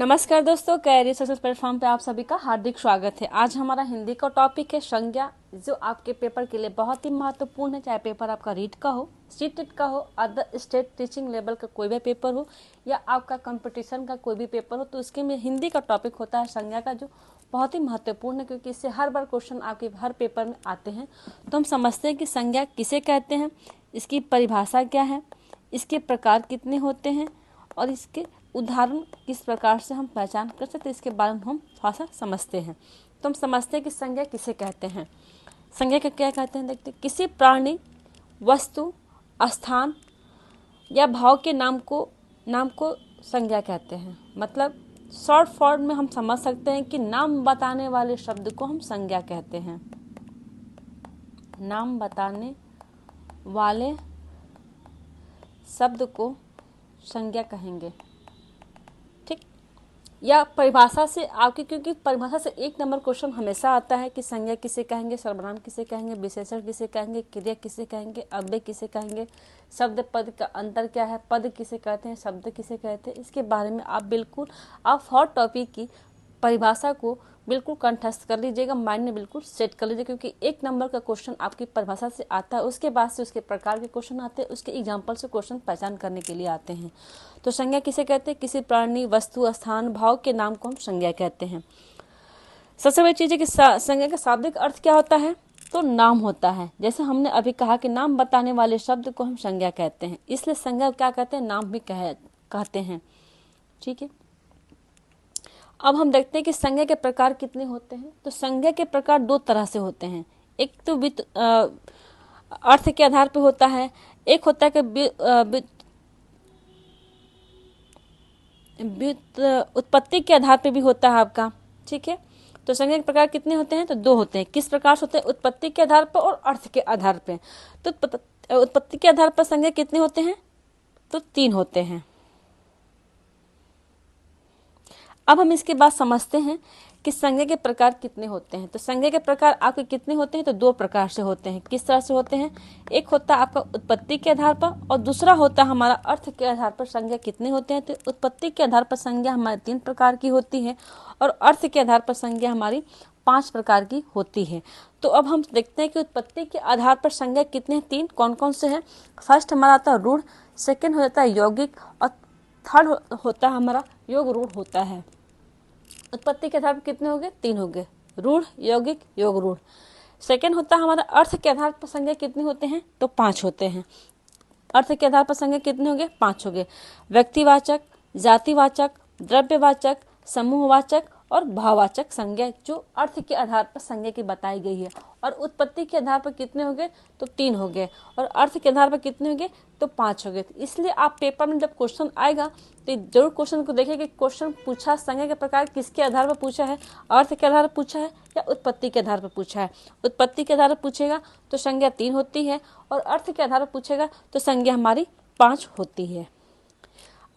नमस्कार दोस्तों, career success platform पे आप सभी का हार्दिक स्वागत है। आज हमारा हिंदी का टॉपिक है संज्ञा, जो आपके पेपर के लिए बहुत ही महत्वपूर्ण है। चाहे पेपर आपका रीट का हो, सीटेट का हो, अदर स्टेट टीचिंग लेवल का कोई भी पेपर हो या आपका कंपटीशन का कोई भी पेपर हो, तो उसके में हिंदी का टॉपिक होता है संज्ञा का, जो बहुत ही महत्वपूर्ण है क्योंकि इससे हर बार क्वेश्चन आपके हर पेपर में आते हैं। तो हम समझते हैं कि संज्ञा किसे कहते हैं, इसकी परिभाषा क्या है, इसके प्रकार कितने होते हैं और इसके उदाहरण किस प्रकार से हम पहचान कर सकते हैं, इसके बारे में हम थोड़ा सा समझते हैं। तो हम समझते हैं कि संज्ञा किसे कहते हैं। संज्ञा का क्या कहते हैं, देखते हैं। किसी प्राणी, वस्तु, स्थान या भाव के नाम को संज्ञा कहते हैं। मतलब शॉर्ट फॉर्म में हम समझ सकते हैं कि नाम बताने वाले शब्द को हम संज्ञा कहते हैं। नाम बताने वाले शब्द को संज्ञा कहेंगे, ठीक। या परिभाषा से आपकी, क्योंकि परिभाषा से एक नंबर क्वेश्चन हमेशा आता है कि संज्ञा किसे कहेंगे, सर्वनाम किसे कहेंगे, विशेषण किसे कहेंगे, क्रिया किसे कहेंगे, अव्यय किसे कहेंगे, शब्द पद का अंतर क्या है, पद किसे कहते हैं, शब्द किसे कहते हैं। इसके बारे में आप हॉट टॉपिक की परिभाषा को बिल्कुल कंठस्थ कर लीजिएगा, माइंड में बिल्कुल सेट कर लीजिएगा, क्योंकि एक नंबर का क्वेश्चन आपकी परिभाषा से आता है। उसके बाद से उसके प्रकार के क्वेश्चन आते हैं, उसके एग्जाम्पल से क्वेश्चन पहचान करने के लिए आते हैं। तो संज्ञा किसे कहते हैं? किसी प्राणी, वस्तु, स्थान, भाव के नाम को हम संज्ञा कहते हैं। सबसे बड़ी चीज है कि संज्ञा का शाब्दिक अर्थ क्या होता है, तो नाम होता है। जैसे हमने अभी कहा कि नाम बताने वाले शब्द को हम संज्ञा कहते हैं, इसलिए संज्ञा क्या कहते हैं, नाम भी कहते हैं, ठीक है। अब हम देखते हैं कि संज्ञा के प्रकार कितने होते हैं। तो संज्ञा के प्रकार दो तरह से होते हैं। एक तो अर्थ के आधार पर होता है, एक होता है कि उत्पत्ति के आधार पर भी होता है आपका, ठीक है। तो संज्ञा के प्रकार कितने होते हैं, तो दो होते हैं। किस प्रकार से होते हैं? उत्पत्ति के आधार पर और अर्थ के आधार पर। तो उत्पत्ति के आधार पर संज्ञा कितने होते हैं, तो 3 होते हैं। अब हम इसके बाद समझते हैं कि संज्ञा के प्रकार कितने होते हैं। तो संज्ञा के प्रकार आपके कितने होते हैं, तो 2 प्रकार से होते हैं। किस तरह से होते हैं? एक होता है आपका उत्पत्ति के आधार पर और दूसरा होता है हमारा अर्थ के आधार पर। संज्ञा कितने होते हैं, तो उत्पत्ति के आधार पर संज्ञा हमारी 3 प्रकार की होती है और अर्थ के आधार पर संज्ञा हमारी 5 प्रकार की होती है। तो अब हम देखते हैं कि उत्पत्ति के आधार पर संज्ञा कितने, 3 कौन कौन से हैं। फर्स्ट हमारा आता है रूढ़, सेकेंड हो जाता है यौगिक और थर्ड होता है हमारा योग रूढ़ होता है। उत्पत्ति के आधार पर कितने हो गए, 3 हो गए, रूढ़, यौगिक, योग रूढ़। सेकेंड होता है हमारा अर्थ के आधार पर संज्ञा कितने होते हैं, तो 5 होते हैं। अर्थ के आधार पर संज्ञा कितने हो गए, 5 हो गए। व्यक्तिवाचक, जातिवाचक, द्रव्यवाचक, समूहवाचक और भाववाचक संज्ञा जो अर्थ के आधार पर संज्ञा की बताई गई है। और उत्पत्ति के आधार पर कितने हो गए, तो 3 हो गए और अर्थ के आधार पर कितने हो गए, तो 5 हो गए। इसलिए आप पेपर में जब क्वेश्चन आएगा तो जरूर क्वेश्चन को देखें कि क्वेश्चन पूछा संज्ञा के प्रकार किसके आधार पर पूछा है, अर्थ के आधार पर पूछा है या उत्पत्ति के आधार पर पूछा है। उत्पत्ति के आधार पर पूछेगा तो संज्ञा 3 होती है और अर्थ के आधार पर पूछेगा तो संज्ञा हमारी 5 होती है।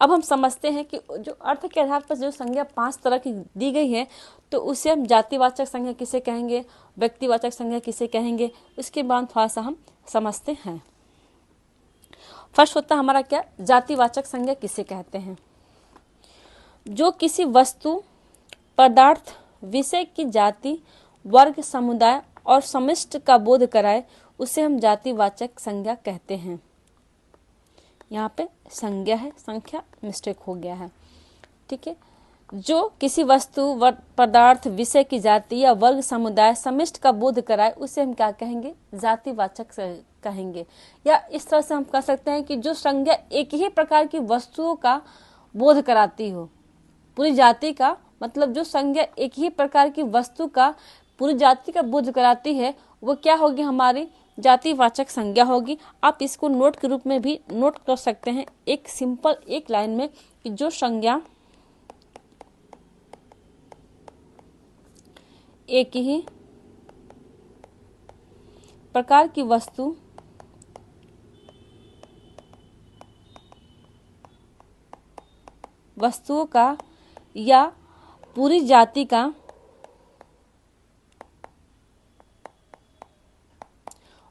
अब हम समझते हैं कि जो अर्थ के आधार पर जो संज्ञा 5 तरह की दी गई है, तो उसे हम जातिवाचक संज्ञा किसे कहेंगे, व्यक्तिवाचक संज्ञा किसे कहेंगे, इसके बाद थोड़ा सा हम समझते हैं। फर्स्ट होता है हमारा क्या, जातिवाचक संज्ञा किसे कहते हैं। जो किसी वस्तु, पदार्थ, विषय की जाति, वर्ग, समुदाय और समष्टि का बोध कराए, उसे हम जातिवाचक संज्ञा कहते हैं। यहाँ पे संज्ञा है, संख्या मिस्टेक हो गया है, ठीक है। जो किसी वस्तु, पदार्थ, विषय की जाति या वर्ग, समुदाय, समष्टि का बोध कराए, उसे हम क्या कहेंगे, जातिवाचक कहेंगे। या इस तरह से हम कह सकते हैं कि जो संज्ञा एक ही प्रकार की वस्तुओं का बोध कराती हो, पूरी जाति का, मतलब जो संज्ञा एक ही प्रकार की वस्तु का पूरी जाति का बोध कराती है, वो क्या होगी, हमारी जातिवाचक संज्ञा होगी। आप इसको नोट के रूप में भी नोट कर सकते हैं, एक सिंपल एक लाइन में, कि जो संज्ञा एक ही प्रकार की वस्तुओं का या पूरी जाति का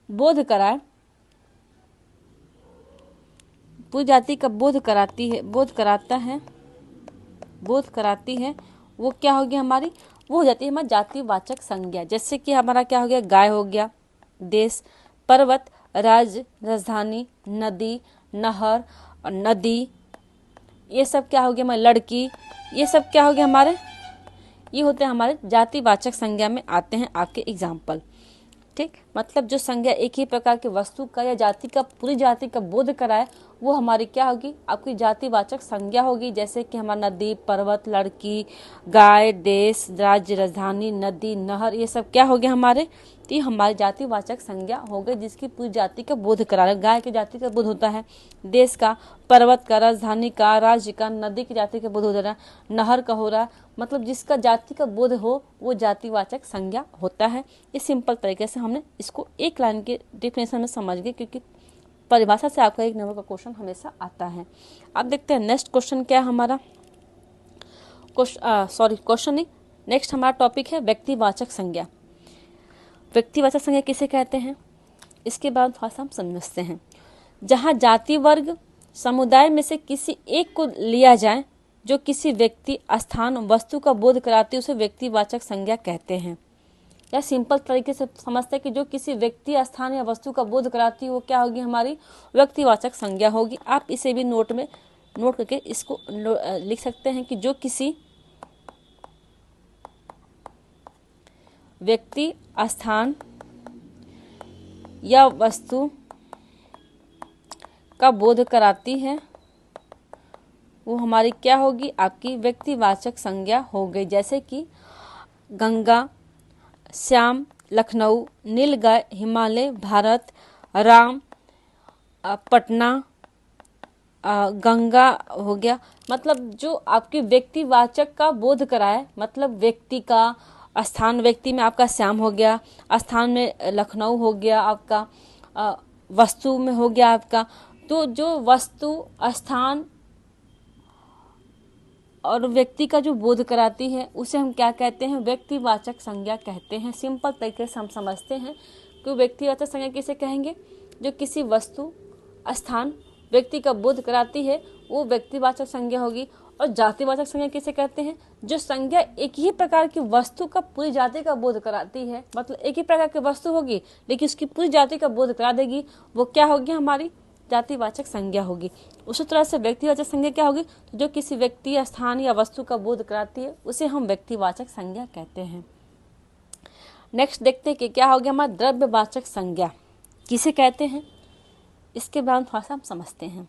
बोध कराए, पूरी जाति का बोध कराता है, बोध कराती है वो क्या होगी हमारी, वो हो जाती है हमारी जातिवाचक संज्ञा। जैसे कि हमारा क्या हो गया, गाय हो गया, देश, पर्वत, राज्य, राजधानी, नदी, नहर और नदी, ये सब क्या हो गया हमारे, लड़की, ये सब क्या हो गया हमारे, ये होते हैं हमारे जातिवाचक संज्ञा में आते हैं आपके एग्जाम्पल। ठीक, मतलब जो संज्ञा एक ही प्रकार की वस्तु का या जाति का, पूरी जाति का बोध कराए वो हमारी क्या होगी, आपकी जातिवाचक संज्ञा होगी। जैसे कि हमारा नदी, पर्वत, लड़की, गाय, देश, राज्य, राजधानी, नदी, नहर, ये सब क्या हो गया हमारे, तो ये हमारी जातिवाचक संज्ञा हो गई जिसकी पूरी जाति का बोध करा रहा है। गाय की जाति का बोध होता है, देश का, पर्वत का, राजधानी का, राज्य का, नदी की जाति का बोध हो रहा है, नहर का हो रहा है, मतलब जिसका जाति का बोध हो वो जातिवाचक संज्ञा होता है। इस सिंपल तरीके से हमने इसको एक लाइन के डिफिनेशन में समझ गए, क्योंकि परिभाषा से आपका एक नंबर का क्वेश्चन हमेशा आता है। अब देखते हैं नेक्स्ट क्वेश्चन क्या है हमारा, क्वेश्चन नहीं, नेक्स्ट हमारा टॉपिक है व्यक्तिवाचक संज्ञा। व्यक्तिवाचक संज्ञा किसे कहते हैं, इसके बाद थोड़ा सा हम समझते हैं। जहाँ जाति, वर्ग, समुदाय में से किसी एक को लिया जाए जो किसी व्यक्ति, स्थान, वस्तु का बोध कराती है उसे व्यक्तिवाचक संज्ञा कहते हैं। या सिंपल तरीके से समझते हैं कि जो किसी व्यक्ति, स्थान या वस्तु का बोध कराती है वो क्या होगी हमारी व्यक्तिवाचक संज्ञा होगी। आप इसे भी नोट करके इसको लिख सकते हैं कि जो किसी व्यक्ति, स्थान या वस्तु का बोध कराती है वो हमारी क्या होगी, आपकी व्यक्तिवाचक संज्ञा हो गई। जैसे कि गंगा, श्याम, लखनऊ, नीलगाय, हिमालय, भारत, राम, पटना, गंगा हो गया, मतलब जो आपकी व्यक्तिवाचक का बोध कराए, मतलब व्यक्ति का, स्थान, व्यक्ति में आपका श्याम हो गया, स्थान में लखनऊ हो गया आपका, वस्तु में हो गया आपका, तो जो वस्तु, स्थान और व्यक्ति का जो बोध कराती है उसे हम क्या कहते हैं, व्यक्तिवाचक संज्ञा कहते हैं। सिंपल तरीके से हम समझते हैं कि व्यक्तिवाचक संज्ञा किसे कहेंगे, जो किसी वस्तु, स्थान, व्यक्ति का बोध कराती है वो व्यक्तिवाचक संज्ञा होगी। और जातिवाचक संज्ञा किसे कहते हैं, जो संज्ञा एक ही प्रकार की वस्तु का पूरी जाति का बोध कराती है, मतलब एक ही प्रकार की वस्तु होगी लेकिन उसकी पूरी जाति का बोध करा देगी, वो क्या होगी हमारी जातिवाचक संज्ञा होगी। उसी तरह से व्यक्तिवाचक संज्ञा क्या होगी, तो जो किसी व्यक्ति, स्थान या वस्तु का बोध कराती है उसे हम व्यक्तिवाचक संज्ञा कहते हैं। नेक्स्ट देखते हैं कि क्या हो गया हमारा द्रव्यवाचक संज्ञा किसे कहते हैं, इसके बाद थोड़ा सा हम समझते हैं।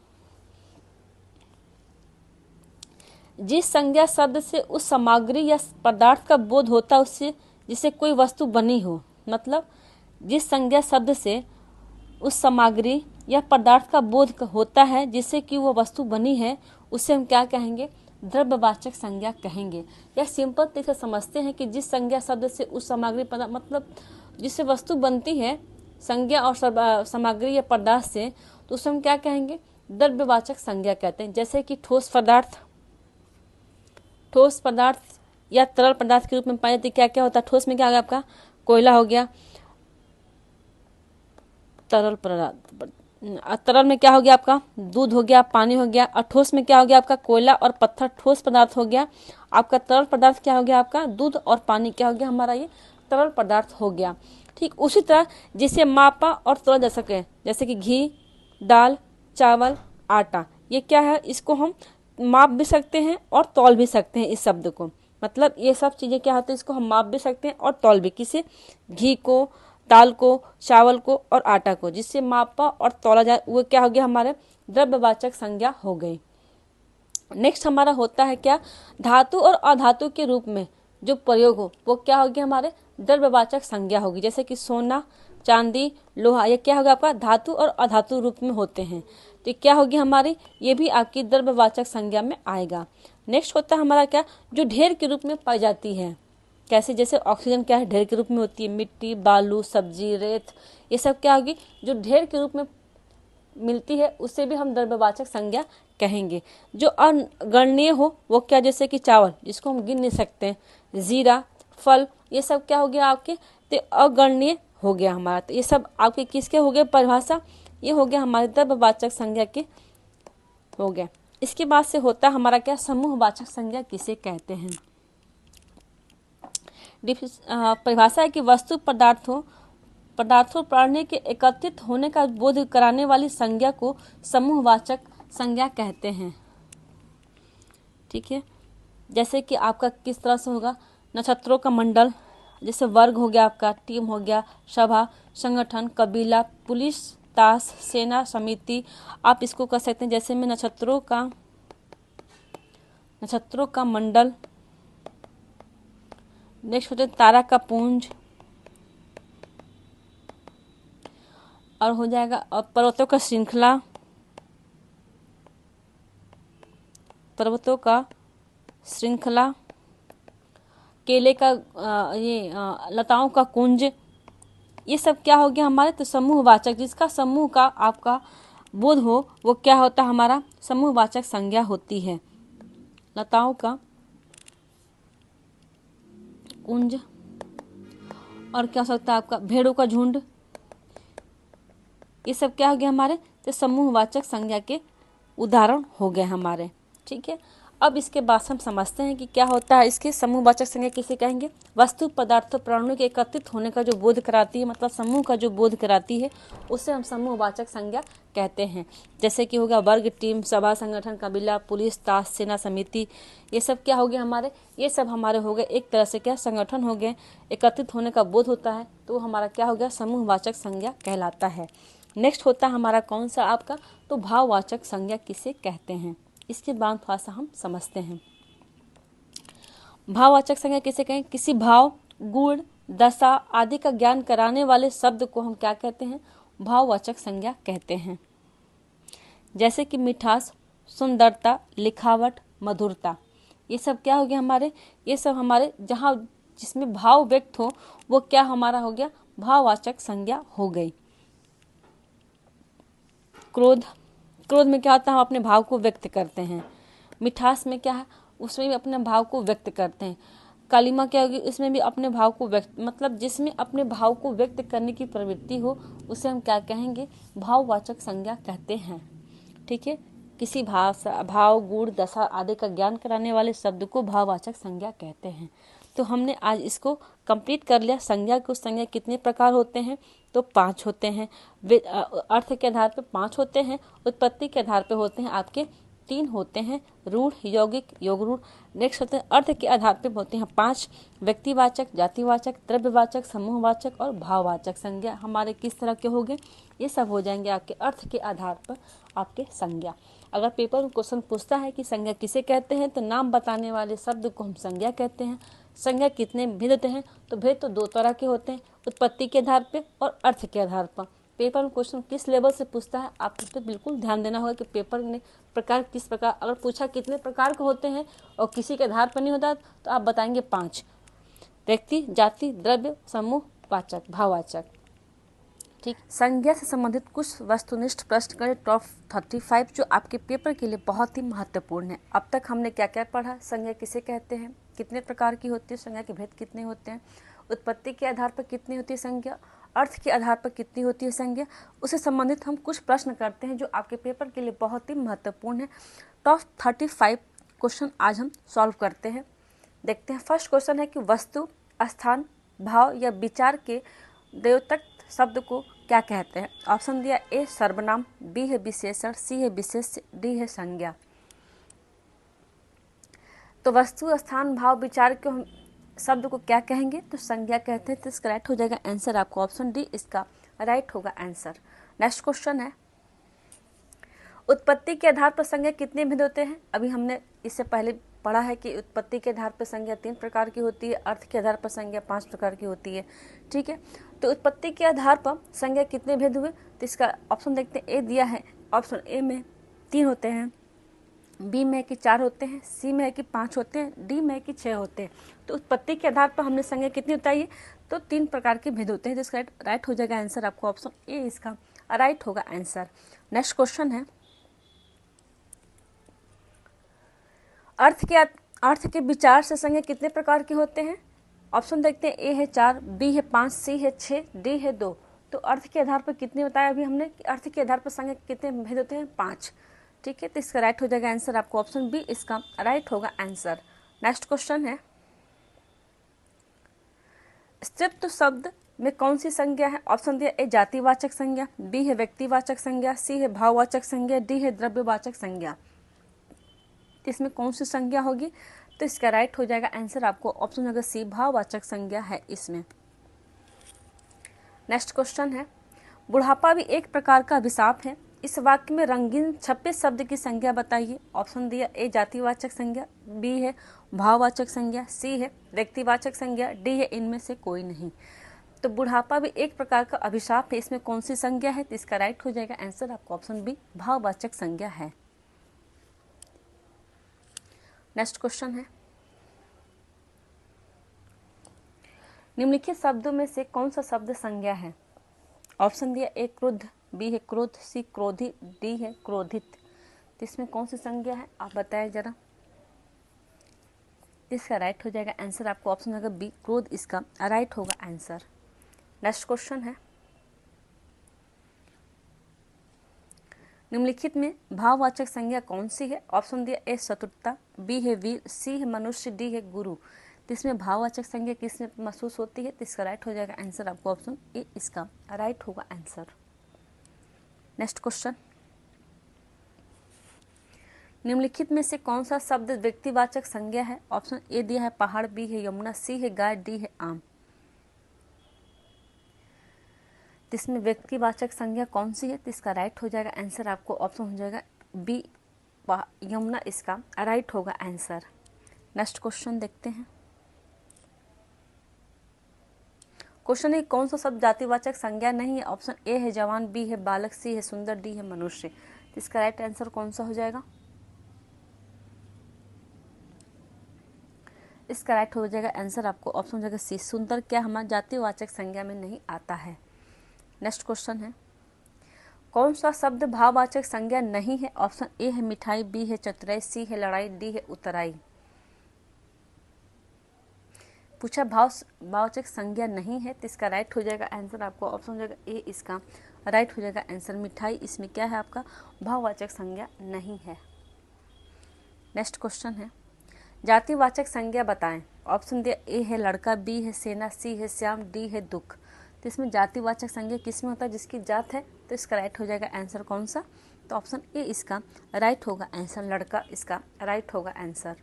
जिस संज्ञा शब्द से उस सामग्री या पदार्थ का बोध होता है उससे, जिससे कोई वस्तु बनी हो, मतलब जिस संज्ञा शब्द से उस सामग्री या पदार्थ का बोध होता है जिससे कि वो वस्तु बनी है उसे हम क्या कहेंगे, द्रव्यवाचक संज्ञा कहेंगे। या सिंपल तरीके से समझते हैं कि जिस संज्ञा शब्द से उस सामग्री पदार्थ, मतलब जिससे वस्तु बनती है संज्ञा और सामग्री या पदार्थ से, तो उसे हम क्या कहेंगे, द्रव्यवाचक संज्ञा कहते हैं। जैसे कि ठोस पदार्थ या तरल पदार्थ के रूप में पाए जाते क्या क्या होता है, ठोस में क्या होगा आपका कोयला हो गया, तरल पदार्थ, तरल में क्या हो गया आपका दूध हो गया, पानी हो गया, और ठोस में क्या हो गया आपका कोयला और पत्थर ठोस पदार्थ हो गया, आपका तरल पदार्थ क्या हो गया आपका दूध और पानी क्या हो गया हमारा ये तरल पदार्थ हो गया। ठीक उसी तरह जिसे मापा और तोला जा सके, जैसे कि घी, दाल, चावल, आटा, ये क्या है, इसको हम माप भी सकते हैं और तौल भी सकते हैं। इस शब्द को मतलब ये सब चीजें क्या होती है, इसको हम माप भी सकते हैं और तौल भी, किसे, घी को, दाल को, चावल को और आटा को, जिससे मापा और तौला जाए वो क्या हो गया हमारे द्रव्यवाचक संज्ञा हो गई। नेक्स्ट हमारा होता है क्या, धातु और अधातु के रूप में जो प्रयोग हो वो क्या होगी हमारे द्रव्यवाचक संज्ञा होगी। जैसे कि सोना, चांदी, लोहा, ये क्या होगा आपका धातु और अधातु रूप में होते हैं, तो क्या होगी हमारी, ये भी आपकी द्रव्यवाचक संज्ञा में आएगा। नेक्स्ट होता है हमारा क्या, जो ढेर के रूप में पाई जाती है, कैसे, जैसे ऑक्सीजन क्या है ढेर के रूप में होती है, मिट्टी, बालू, सब्जी, रेत, ये सब क्या होगी जो ढेर के रूप में मिलती है उससे भी हम द्रव्यवाचक संज्ञा कहेंगे। जो अगणनीय हो वो क्या, जैसे कि चावल जिसको हम गिन नहीं सकते, जीरा, फल, ये सब क्या हो गया आपके, तो अगणनीय हो गया हमारा। तो ये सब आपके किसके हो गए परिभाषा, ये हो गया हमारे द्रव्यवाचक संज्ञा के हो गया। इसके बाद से होता है हमारा क्या, समूहवाचक संज्ञा किसे कहते हैं। परिभाषा है कि वस्तु पदार्थों प्राणी के एकत्रित होने का बोध कराने वाली संज्ञा को समूहवाचक संज्ञा कहते हैं। ठीक है, जैसे कि आपका किस तरह से होगा, नक्षत्रों का मंडल, जैसे वर्ग हो गया, आपका टीम हो गया, सभा, संगठन, कबीला, पुलिस, ताश, सेना, समिति। आप इसको कह सकते हैं जैसे में नक्षत्रों का मंडल, नेक्स्ट होते हैं तारा का पुंज, और हो जाएगा पर्वतों का श्रृंखला, केले का लताओं का कुंज। ये सब क्या हो गया हमारे, तो समूहवाचक, जिसका समूह का आपका बोध हो वो क्या होता है, हमारा समूहवाचक संज्ञा होती है। लताओं का कुंज, और क्या हो सकता है आपका भेड़ों का झुंड। ये सब क्या हो गया हमारे, तो समूहवाचक संज्ञा के उदाहरण हो गए हमारे। ठीक है, अब इसके बाद हम समझते हैं कि क्या होता है इसके समूहवाचक संज्ञा किसे कहेंगे। वस्तु पदार्थों प्राणियों के एकत्रित होने का जो बोध कराती है, मतलब समूह का जो बोध कराती है, उसे हम समूहवाचक संज्ञा कहते हैं। जैसे कि होगा वर्ग, टीम, सभा, संगठन, कबीला, पुलिस, ताश, सेना, समिति। ये सब क्या हो गया हमारे, ये सब हमारे हो गए एक तरह से क्या, संगठन हो गए, एकत्रित होने का बोध होता है, तो हमारा क्या हो गया, समूहवाचक संज्ञा कहलाता है। नेक्स्ट होता है हमारा कौन सा आपका, तो भाववाचक संज्ञा किसे कहते हैं। इसके बाद थोड़ा सा हम समझते हैं। भाववाचक संज्ञा किसे कहें, किसी भाव, गुण, दशा आदि का ज्ञान कराने वाले शब्द को हम क्या कहते हैं, भाववाचक संज्ञा कहते हैं। जैसे कि मिठास, सुंदरता, लिखावट, मधुरता। ये सब क्या हो गया हमारे, ये सब हमारे जहाँ जिसमें भाव व्यक्त हो वो क्या हमारा हो गया, भाववाचक संज्ञा हो गई। क्रोध में क्या होता है, हम अपने भाव को व्यक्त करते हैं। मिठास में क्या है, उसमें भी अपने भाव को व्यक्त करते हैं। कालिमा क्या होगी, इसमें भी अपने भाव को व्यक्त, मतलब जिसमें अपने भाव को व्यक्त करने की प्रवृत्ति हो उसे हम क्या कहेंगे, भाववाचक संज्ञा कहते हैं। ठीक है, किसी भाव, गुण, दशा आदि का ज्ञान कराने वाले शब्द को भाववाचक संज्ञा कहते हैं। तो हमने आज इसको कंप्लीट कर लिया। संज्ञा कितने प्रकार होते हैं, तो 5 होते हैं। अर्थ के आधार पर 5 होते हैं, उत्पत्ति के आधार पर होते हैं आपके 3 होते हैं, रूढ़, यौगिक, योग रूढ़। नेक्स्ट होते हैं अर्थ के आधार पर होते हैं 5, व्यक्तिवाचक, जातिवाचक, द्रव्यवाचक, समूहवाचक और भाववाचक संज्ञा हमारे किस तरह के हो गए, ये सब हो जाएंगे आपके अर्थ के आधार पर आपके संज्ञा। अगर पेपर में क्वेश्चन पूछता है कि संज्ञा किसे कहते हैं, तो नाम बताने वाले शब्द को हम संज्ञा कहते हैं। संज्ञा कितने भेद होते हैं, तो भेद तो 2 तरह के होते हैं, उत्पत्ति के आधार पे और अर्थ के आधार पर। पेपर में क्वेश्चन किस लेवल से पूछता है, आप इस पर बिल्कुल ध्यान देना होगा कि पेपर ने प्रकार किस प्रकार, अगर पूछा कितने प्रकार के होते हैं और किसी के आधार पर नहीं होता तो आप बताएंगे 5, व्यक्ति, जाति, द्रव्य, समूह, वाचक, भाववाचक। ठीक, संज्ञा से संबंधित कुछ वस्तुनिष्ठ प्रश्न करें टॉप 35 जो आपके पेपर के लिए बहुत ही महत्वपूर्ण है। अब तक हमने क्या क्या पढ़ा, संज्ञा किसे कहते हैं, कितने प्रकार की होती है संज्ञा, के भेद कितने होते हैं, उत्पत्ति के आधार पर कितनी होती है संज्ञा, अर्थ के आधार पर कितनी होती है संज्ञा, उससे संबंधित हम कुछ प्रश्न करते हैं जो आपके पेपर के लिए बहुत ही महत्वपूर्ण है। टॉप 35 क्वेश्चन आज हम सॉल्व करते हैं। देखते हैं, फर्स्ट क्वेश्चन है कि वस्तु, स्थान, भाव या विचार के द्योतक शब्द को क्या कहते हैं। ऑप्शन दिया, ए सर्वनाम, बी है विशेषण, सी है विशेष्य, डी है संज्ञा। तो वस्तु, स्थान, भाव, विचार के हम शब्द को क्या कहेंगे, तो संज्ञा कहते हैं। तो इसका राइट हो जाएगा आंसर आपको ऑप्शन डी, इसका राइट होगा आंसर। नेक्स्ट क्वेश्चन है, उत्पत्ति के आधार पर संज्ञा कितने भेद होते हैं। अभी हमने इससे पहले पढ़ा है कि उत्पत्ति के आधार पर संज्ञा 3 प्रकार की होती है, अर्थ के आधार पर संज्ञा 5 प्रकार की होती है। ठीक है, तो उत्पत्ति के आधार पर संज्ञा कितने भेद हुए, तो इसका ऑप्शन देखते हैं। ए दिया है, ऑप्शन ए में 3 होते हैं, बी में कि 4 होते हैं, सी में कि 5 होते हैं, डी में कि 6 होते हैं। तो उत्पत्ति के आधार पर हमने संज्ञा कितनी बताई, तो 3 प्रकार के भेद होते हैं, जिसका राइट हो जाएगा आंसर आपको ऑप्शन ए, इसका राइट होगा आंसर। नेक्स्ट क्वेश्चन है, अर्थ के विचार से संज्ञा कितने प्रकार के होते हैं। ऑप्शन देखते हैं, ए है 4, बी है 5, सी है 6, डी है 2। तो अर्थ के आधार पर कितने बताया अभी हमने कि अर्थ के आधार पर संज्ञा कितने भेद होते हैं, 5। ठीक है, तो इसका राइट हो जाएगा आंसर आपको ऑप्शन बी इसका राइट होगा आंसर। नेक्स्ट क्वेश्चन है, स्त्रीत्व शब्द में कौन सी संज्ञा है? ऑप्शन दिया ए जातिवाचक संज्ञा, बी है व्यक्तिवाचक संज्ञा, सी है भाववाचक संज्ञा, डी है द्रव्यवाचक संज्ञा। इसमें कौन सी संज्ञा होगी? तो इसका राइट हो जाएगा आंसर आपको ऑप्शन अगर सी भाववाचक संज्ञा है इसमें। नेक्स्ट क्वेश्चन है, बुढ़ापा भी एक प्रकार का अभिशाप है, इस वाक्य में रंगीन छपे शब्द की संज्ञा बताइए। ऑप्शन दिया ए जातिवाचक संज्ञा, बी है भाववाचक संज्ञा, सी है व्यक्तिवाचक संज्ञा, डी है इनमें से कोई नहीं। तो बुढ़ापा भी एक प्रकार का अभिशाप है, इसमें कौन सी संज्ञा है? तो इसका राइट हो जाएगा आंसर आपको ऑप्शन बी भाववाचक संज्ञा है। नेक्स्ट क्वेश्चन है, निम्नलिखित शब्दों में से कौन सा शब्द संज्ञा है? ऑप्शन दिया ए क्रुद्ध, बी है क्रोध, सी क्रोधी, डी है क्रोधित। तो इसमें कौन सी संज्ञा है आप बताएं जरा। इसका राइट हो जाएगा आंसर आपको ऑप्शन होगा बी क्रोध इसका राइट होगा आंसर। नेक्स्ट क्वेश्चन है, निम्नलिखित में भाववाचक संज्ञा कौन सी है? ऑप्शन दिया ए शत्रुता, बी है वीर, सी है मनुष्य, डी है गुरु। तो इसमें भाववाचक संज्ञा किसमें महसूस होती है? तो इसका राइट हो जाएगा आंसर आपको ऑप्शन ए इसका राइट होगा आंसर। नेक्स्ट क्वेश्चन, निम्नलिखित में से कौन सा शब्द व्यक्तिवाचक संज्ञा है? ऑप्शन ए दिया है पहाड़, बी है यमुना, सी है गाय, डी है आम। इसमें व्यक्तिवाचक संज्ञा कौन सी है? तो इसका राइट हो जाएगा आंसर आपको ऑप्शन हो जाएगा बी यमुना इसका राइट होगा आंसर। नेक्स्ट क्वेश्चन देखते हैं, क्वेश्चन है कौन सा शब्द जातिवाचक संज्ञा नहीं है? ऑप्शन ए है जवान, बी है बालक, सी है सुंदर, डी है मनुष्य। तो इसका राइट आंसर कौन सा हो जाएगा? इसका राइट हो जाएगा आंसर आपको ऑप्शन हो जाएगा सी सुंदर क्या हमारा जातिवाचक संज्ञा में नहीं आता है। नेक्स्ट क्वेश्चन है, कौन सा शब्द भाववाचक संज्ञा नहीं है? ऑप्शन ए है मिठाई, बी है चतुराई, सी है लड़ाई, डी है उतराई। पूछा भाववाचक संज्ञा नहीं है, तो इसका राइट हो जाएगा आंसर आपको ऑप्शन हो जाएगा ए इसका राइट हो जाएगा आंसर। मिठाई इसमें क्या है आपका भाववाचक संज्ञा नहीं है। नेक्स्ट क्वेश्चन है, जातिवाचक संज्ञा बताएं। ऑप्शन दिया ए है लड़का, बी है सेना, सी है श्याम, डी है दुख। तो इसमें जातिवाचक संज्ञा किसमें होता है? जिसकी जात है। तो इसका राइट हो जाएगा आंसर कौन सा? तो ऑप्शन ए इसका राइट होगा आंसर, लड़का इसका राइट होगा आंसर।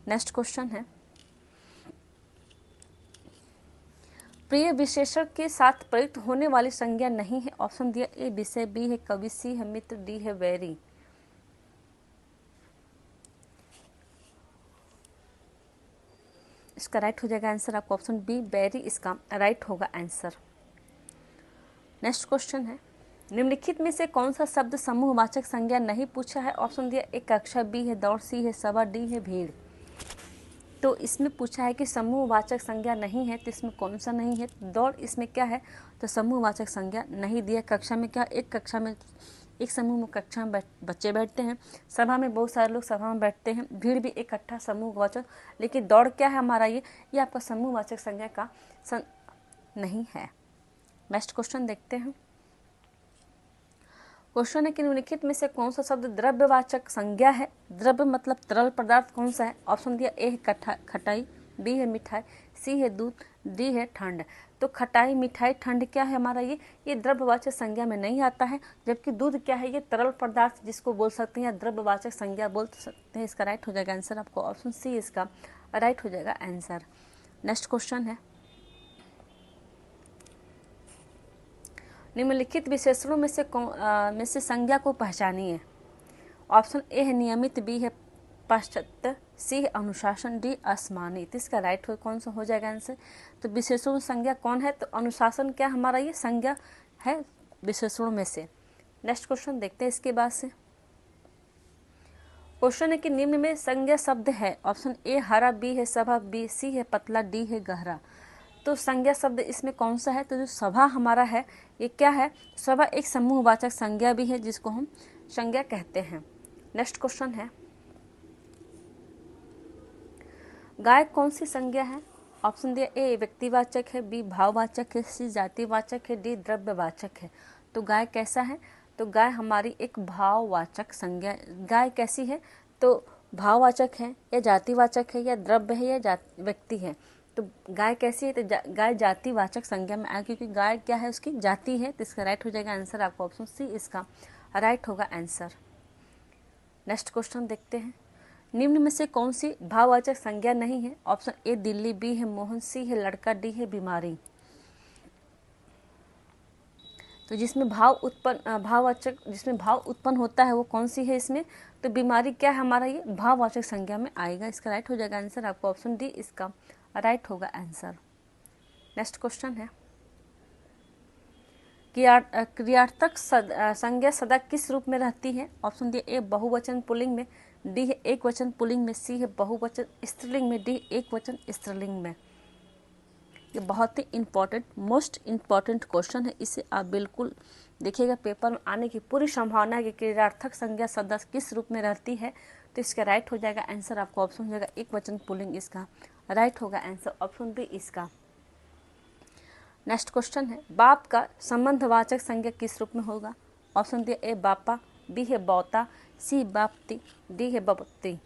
नेक्स्ट क्वेश्चन है, प्रिय विशेषण के साथ प्रयुक्त होने वाली संज्ञा नहीं है। ऑप्शन दिया ए विषय, बी है कवि, सी है मित्र, डी है वैरी। इसका राइट हो जाएगा आंसर आपको ऑप्शन बी वैरी इसका राइट होगा आंसर। नेक्स्ट क्वेश्चन है, निम्नलिखित में से कौन सा शब्द समूहवाचक संज्ञा नहीं पूछा है? ऑप्शन दिया ए कक्षा, बी है दौड़, सी है सभा, डी है भीड़। तो इसमें पूछा है कि समूहवाचक संज्ञा नहीं है, तो इसमें कौन सा नहीं है? दौड़ इसमें क्या है? तो समूहवाचक संज्ञा नहीं दिया। कक्षा में क्या? एक कक्षा में एक समूह में कक्षा में बच्चे बैठते हैं। सभा में बहुत सारे लोग सभा में बैठते हैं। भीड़ भी इकट्ठा समूहवाचक। लेकिन दौड़ क्या है हमारा? ये आपका समूहवाचक संज्ञा का नहीं है। नेक्स्ट क्वेश्चन देखते हैं। क्वेश्चन है कि निम्नलिखित में से कौन सा शब्द द्रव्यवाचक संज्ञा है? द्रव्य मतलब तरल पदार्थ कौन सा है? ऑप्शन दिया ए है खटाई, बी है मिठाई, सी है दूध, डी है ठंड। तो खटाई, मिठाई, ठंड क्या है हमारा? ये द्रव्यवाचक संज्ञा में नहीं आता है। जबकि दूध क्या है? ये तरल पदार्थ जिसको बोल सकते हैं या द्रव्यवाचक संज्ञा बोल सकते हैं। इसका राइट हो जाएगा आंसर आपको ऑप्शन सी इसका राइट हो जाएगा आंसर। नेक्स्ट क्वेश्चन है, निम्नलिखित विशेषणों में से संज्ञा को पहचानिए। ऑप्शन ए है नियमित, बी है पाश्चात्य, सी है अनुशासन, डी आसमानी। तो इसका राइट हो कौन सा हो जाएगा आंसर? तो विशेषणों में संज्ञा कौन है? तो अनुशासन क्या हमारा ये संज्ञा है विशेषणों में से। नेक्स्ट क्वेश्चन देखते हैं इसके बाद से। क्वेश्चन है कि निम्न में संज्ञा शब्द है। ऑप्शन ए हरा, बी है सभा, बी सी है पतला, डी है गहरा। तो संज्ञा शब्द इसमें कौन सा है? तो जो सभा हमारा है ये क्या है? सभा एक समूहवाचक संज्ञा भी है जिसको हम संज्ञा कहते हैं। नेक्स्ट क्वेश्चन है, गाय कौन सी संज्ञा है? ऑप्शन दिया ए व्यक्तिवाचक है, बी भाववाचक है, सी जातिवाचक है, डी द्रव्यवाचक है। तो गाय कैसा है? तो गाय हमारी एक भाववाचक संज्ञा। गाय कैसी है? तो भाववाचक है या जातिवाचक है या द्रव्य है या व्यक्ति है। तो गाय कैसी है? तो गाय जातिवाचक संज्ञा में आए, क्योंकि गाय क्या है? उसकी जाति है। तो इसका राइट हो जाएगा आंसर आपको ऑप्शन सी इसका राइट होगा आंसर। नेक्स्ट क्वेश्चन देखते हैं। निम्न में से कौन सी भाववाचक संज्ञा नहीं है? ऑप्शन ए दिल्ली, बी है मोहन, सी है लड़का, डी है बीमारी। तो जिसमें भाव उत्पन्न होता है वो कौन सी है इसमें? तो बीमारी क्या है हमारा? ये भाववाचक संज्ञा में आएगा। इसका राइट हो जाएगा आंसर आपको ऑप्शन डी इसका राइट होगा आंसर। नेक्स्ट क्वेश्चन है, क्रियार्थक संज्ञा सदा किस रूप में रहती है? ऑप्शन डी ए बहुवचन पुल्लिंग में, डी है एक वचन पुल्लिंग में, सी है बहुवचन स्त्रीलिंग में, डी एक वचन स्त्रीलिंग में। ये बहुत ही इंपॉर्टेंट, मोस्ट इंपॉर्टेंट क्वेश्चन है। इसे आप बिल्कुल देखिएगा, पेपर में आने की पूरी संभावना है कि क्रियार्थक संज्ञा सदा किस रूप में रहती है। तो इसका राइट हो जाएगा आंसर आपको ऑप्शन हो जाएगा एक वचन पुल्लिंग। इसका राइट होगा आंसर ऑप्शन बी इसका। नेक्स्ट क्वेश्चन है, बाप का संबंधवाचक संज्ञा किस रूप में होगा? ऑप्शन डी ए बापा, बी है बौता, सी बापती, डी है बपौती।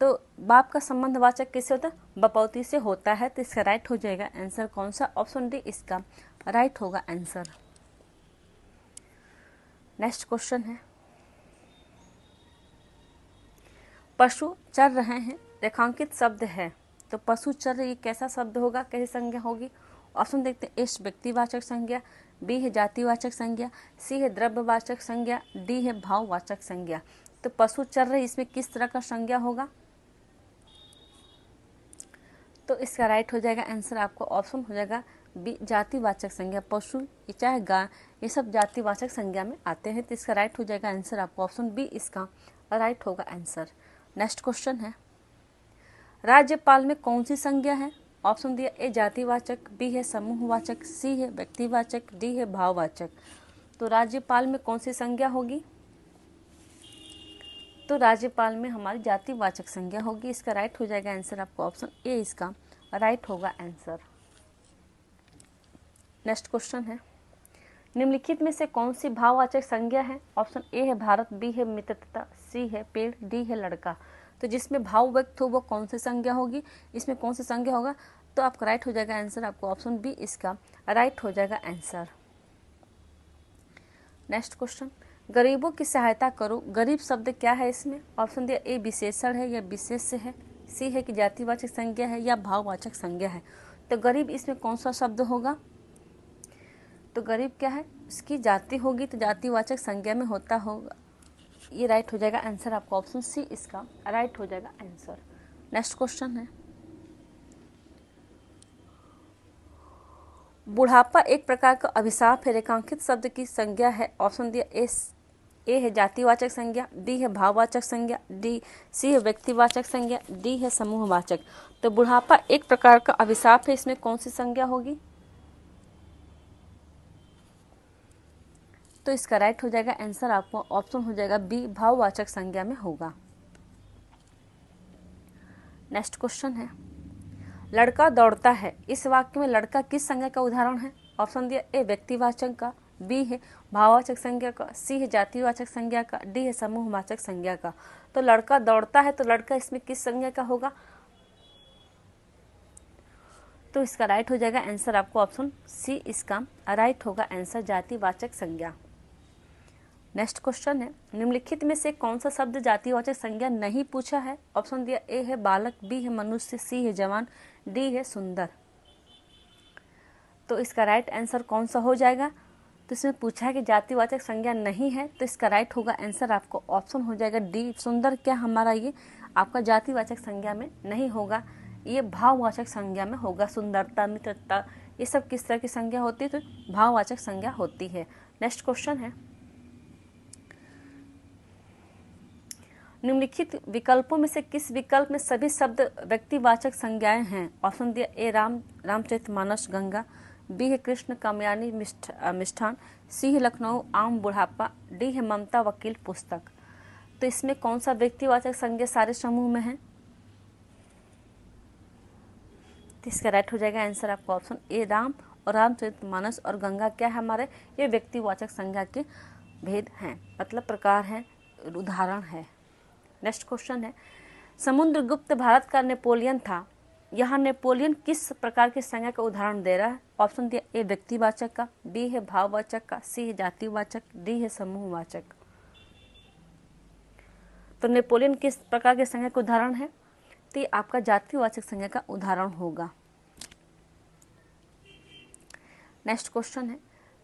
तो बाप का संबंधवाचक किससे होता है? बपौती से होता है। तो इसका राइट हो जाएगा आंसर कौन सा? ऑप्शन डी इसका राइट होगा आंसर। नेक्स्ट क्वेश्चन है, पशु चर रहे हैं रेखांकित शब्द है। तो पशु चर ये कैसा शब्द होगा? कैसी संज्ञा होगी? ऑप्शन देखते हैं, ए व्यक्तिवाचक संज्ञा, बी है जातिवाचक संज्ञा, सी है द्रव्यवाचक संज्ञा, डी है भाववाचक संज्ञा। तो पशु चर रहे इसमें किस तरह का संज्ञा होगा? तो इसका राइट हो जाएगा आंसर आपको ऑप्शन हो जाएगा बी जातिवाचक संज्ञा। पशु चाहे गाय ये सब जातिवाचक संज्ञा में आते हैं। तो इसका राइट हो जाएगा आंसर आपको ऑप्शन बी इसका राइट होगा आंसर। नेक्स्ट क्वेश्चन है, राज्यपाल में कौन सी संज्ञा है? ऑप्शन दिया ए जातिवाचक, बी है समूहवाचक, सी है व्यक्तिवाचक, डी है भाववाचक। तो राज्यपाल में कौन सी संज्ञा होगी? तो राज्यपाल में हमारी जातिवाचक संज्ञा होगी। इसका राइट हो जाएगा आंसर आपको ऑप्शन ए इसका राइट होगा आंसर। नेक्स्ट क्वेश्चन है, निम्नलिखित में से कौन सी भाववाचक संज्ञा है? ऑप्शन ए है भारत, बी है मित्रता, सी है पेड़, डी है लड़का। तो जिसमें भाव व्यक्त हो वो कौन सी संज्ञा होगी? इसमें कौन सी संज्ञा होगा? तो आपका राइट हो जाएगा आंसर आपको ऑप्शन बी इसका राइट हो जाएगा आंसर। नेक्स्ट क्वेश्चन, गरीबों की सहायता करो। गरीब शब्द क्या है इसमें? ऑप्शन दिया ए विशेषण है या विशेष्य है, सी है कि जातिवाचक संज्ञा है या भाववाचक संज्ञा है। तो गरीब इसमें कौन सा शब्द होगा? तो गरीब क्या है? इसकी जाति होगी तो जातिवाचक संज्ञा में होता होगा। ये राइट हो जाएगा आंसर आपका ऑप्शन सी इसका राइट हो जाएगा आंसर। नेक्स्ट क्वेश्चन है, बुढ़ापा एक प्रकार का अभिशाप है रेखांकित शब्द की संज्ञा है। ऑप्शन दिया ए है जातिवाचक संज्ञा, बी है भाववाचक संज्ञा, डी सी है व्यक्तिवाचक संज्ञा, डी है समूहवाचक। तो बुढ़ापा एक प्रकार का अभिशाप है, इसमें कौन सी संज्ञा होगी? तो इसका राइट हो जाएगा आंसर आपको ऑप्शन हो जाएगा बी भाववाचक संज्ञा में होगा। नेक्स्ट क्वेश्चन है, लड़का दौड़ता है। इस वाक्य में लड़का किस संज्ञा का उदाहरण है? ऑप्शन दिया ए व्यक्तिवाचक का, बी है भाववाचक संज्ञा का, सी है जातिवाचक संज्ञा का, डी है समूहवाचक संज्ञा का। तो लड़का दौड़ता है तो लड़का इसमें किस संज्ञा का होगा? तो इसका राइट हो जाएगा आंसर आपको ऑप्शन सी इसका राइट होगा आंसर जातिवाचक संज्ञा। नेक्स्ट क्वेश्चन है, निम्नलिखित में से कौन सा शब्द जातिवाचक संज्ञा नहीं पूछा है? ऑप्शन दिया ए है बालक, बी है मनुष्य, सी है जवान, डी है सुंदर। तो इसका राइट आंसर कौन सा हो जाएगा? तो इसमें पूछा है कि जातिवाचक संज्ञा नहीं है, तो इसका राइट होगा आंसर आपको ऑप्शन हो जाएगा डी सुंदर। क्या हमारा ये आपका जातिवाचक संज्ञा में नहीं होगा, ये भाववाचक संज्ञा में होगा। सुंदरता, मित्रता ये सब किस तरह की संज्ञा होती है? तो भाववाचक संज्ञा होती है। नेक्स्ट क्वेश्चन है, निम्नलिखित विकल्पों में से किस विकल्प में सभी शब्द व्यक्तिवाचक संज्ञाएं हैं? ऑप्शन दिया ए रामचरितमानस गंगा, बी है कृष्ण कामयानी मिष्ठान, सी है लखनऊ आम बुढ़ापा, डी है ममता वकील पुस्तक। तो इसमें कौन सा व्यक्तिवाचक संज्ञा सारे समूह में है? तो इसका राइट हो जाएगा आंसर आपका ऑप्शन ए राम और रामचरितमानस और गंगा क्या है हमारे? ये व्यक्तिवाचक संज्ञा के भेद हैं, मतलब प्रकार है, उदाहरण है। नेक्स्ट क्वेश्चन है, समुद्रगुप्त भारत का नेपोलियन था। यहाँ नेपोलियन किस प्रकार की संज्ञा का उदाहरण दे रहा है? ऑप्शन दिया, ए व्यक्तिवाचक का, बी है भाववाचक का, सी है जातिवाचक, डी है समूहवाचक। तो नेपोलियन किस प्रकार की संज्ञा का उदाहरण है? तो ये आपका जातिवाचक संज्ञा का उदाहरण होगा। नेक्स्ट क्वेश्चन है,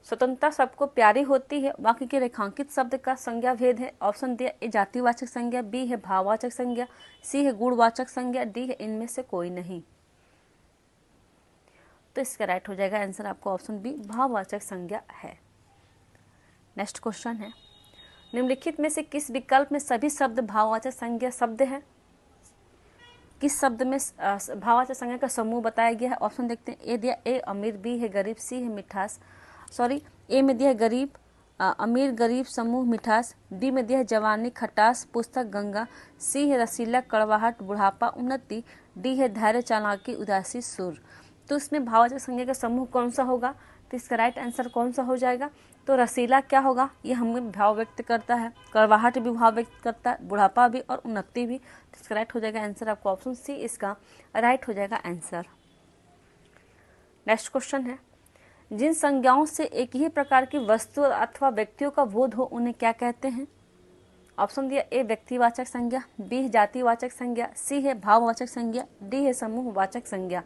स्वतंत्रता सबको प्यारी होती है, वाक्य के रेखांकित शब्द का संज्ञा भेद है। ऑप्शन दिया, ए जातिवाचक संज्ञा, बी है भाववाचक संज्ञा, सी है गुणवाचक संज्ञा, डी है इनमें से कोई नहीं। तो इसका राइट हो जाएगा आंसर आपको ऑप्शन बी, भाववाचक संज्ञा है। नेक्स्ट क्वेश्चन है, निम्नलिखित में से किस विकल्प में सभी शब्द भाववाचक संज्ञा शब्द है? किस शब्द में भाववाचक संज्ञा का समूह बताया गया है? ऑप्शन देखते हैं, ए दिया ए अमीर, बी है गरीब, सी है मिठास, ए में दिया है गरीब, अमीर गरीब समूह मिठास, डी में दिया है जवानी खटास पुस्तक गंगा, सी है रसीला कड़वाहट बुढ़ापा उन्नति, डी है धैर्य चालाकी उदासी सुर। तो इसमें भाववाचक संज्ञा का समूह कौन सा होगा? तो इसका राइट आंसर कौन सा हो जाएगा? तो रसीला क्या होगा? ये हमें भाव व्यक्त करता है, कड़वाहट भी भाव व्यक्त करता है, बुढ़ापा भी और उन्नति भी। तो इसका राइट हो जाएगा आंसर आपको ऑप्शन सी, इसका राइट हो जाएगा आंसर। नेक्स्ट क्वेश्चन है, जिन संज्ञाओं से एक ही प्रकार की वस्तु अथवा व्यक्तियों का बोध हो उन्हें क्या कहते हैं? ऑप्शन दिया, ए व्यक्तिवाचक संज्ञा, बी है जातिवाचक संज्ञा, सी है भाववाचक संज्ञा, डी है समूहवाचक संज्ञा।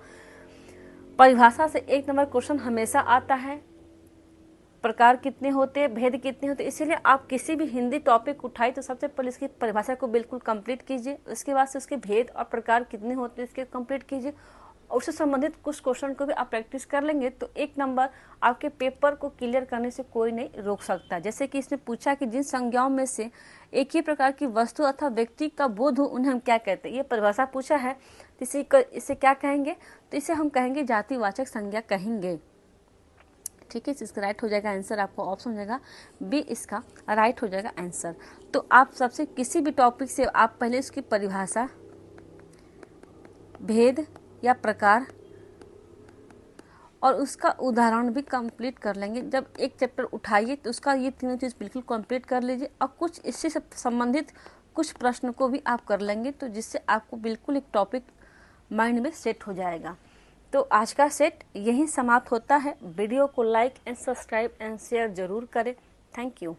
परिभाषा से एक नंबर क्वेश्चन हमेशा आता है, प्रकार कितने होते हैं, भेद कितने होते हैं, इसीलिए आप किसी भी हिंदी टॉपिक उठाई तो सबसे पहले इसकी परिभाषा को बिल्कुल कंप्लीट कीजिए, उसके बाद से उसके भेद और प्रकार कितने होते हैं इसके कंप्लीट कीजिए, और उससे संबंधित कुछ क्वेश्चन को भी आप प्रैक्टिस कर लेंगे तो एक नंबर आपके पेपर को क्लियर करने से कोई नहीं रोक सकता। जैसे कि इसने पूछा कि जिन संज्ञाओं में से एक ही प्रकार की वस्तु अथवा व्यक्ति का बोध हो उन्हें हम क्या कहते हैं, ये परिभाषा पूछा है, तो इसे क्या कहेंगे? तो इसे हम कहेंगे जातिवाचक संज्ञा कहेंगे। ठीक है, इसका राइट हो जाएगा आंसर आपको ऑप्शन हो जाएगा बी, इसका राइट हो जाएगा आंसर। तो आप सबसे किसी भी टॉपिक से आप पहले इसकी परिभाषा, भेद या प्रकार और उसका उदाहरण भी कंप्लीट कर लेंगे। जब एक चैप्टर उठाइए तो उसका ये तीनों चीज़ बिल्कुल कंप्लीट कर लीजिए और कुछ इससे संबंधित कुछ प्रश्न को भी आप कर लेंगे, तो जिससे आपको बिल्कुल एक टॉपिक माइंड में सेट हो जाएगा। तो आज का सेट यहीं समाप्त होता है। वीडियो को like and subscribe and share जरूर करें। Thank you.